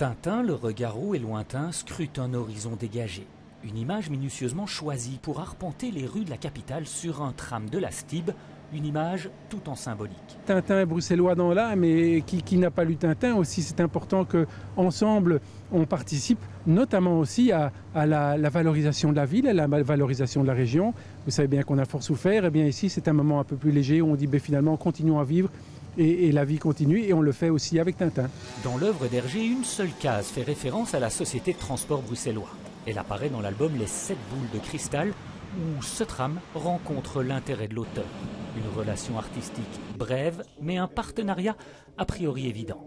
Tintin, le regard haut et lointain, scrute un horizon dégagé. Une image minutieusement choisie pour arpenter les rues de la capitale sur un tram de la STIB, une image tout en symbolique. Tintin est bruxellois dans l'âme, et qui n'a pas lu Tintin aussi, c'est important qu'ensemble on participe notamment aussi à la valorisation de la ville, à la valorisation de la région. Vous savez bien qu'on a fort souffert, et bien ici c'est un moment un peu plus léger où on dit finalement continuons à vivre. Et la vie continue, et on le fait aussi avec Tintin. Dans l'œuvre d'Hergé, une seule case fait référence à la société de transport bruxellois. Elle apparaît dans l'album Les 7 boules de cristal, où ce tram rencontre l'intérêt de l'auteur. Une relation artistique brève, mais un partenariat a priori évident.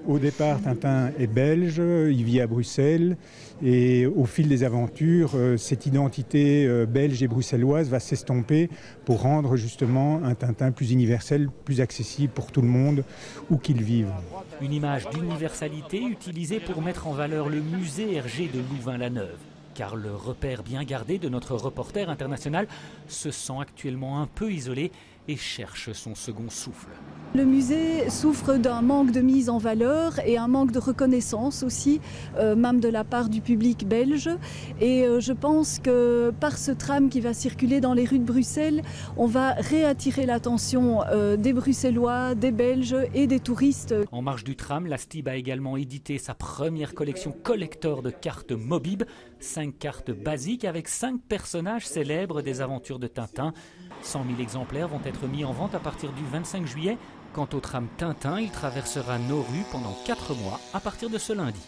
Au départ, Tintin est belge, il vit à Bruxelles, et au fil des aventures, cette identité belge et bruxelloise va s'estomper pour rendre justement un Tintin plus universel, plus accessible pour tout le monde, où qu'il vive. Une image d'universalité utilisée pour mettre en valeur le musée Hergé de Louvain-la-Neuve. Car le repère bien gardé de notre reporter international se sent actuellement un peu isolé et cherche son second souffle. Le musée souffre d'un manque de mise en valeur et un manque de reconnaissance aussi, même de la part du public belge. Et je pense que par ce tram qui va circuler dans les rues de Bruxelles, on va réattirer l'attention des Bruxellois, des Belges et des touristes. En marge du tram, la STIB a également édité sa première collection collector de cartes Mobib. 5 cartes basiques avec 5 personnages célèbres des aventures de Tintin. 100 000 exemplaires vont être mis en vente à partir du 25 juillet. Quant au tram Tintin, il traversera nos rues pendant 4 mois à partir de ce lundi.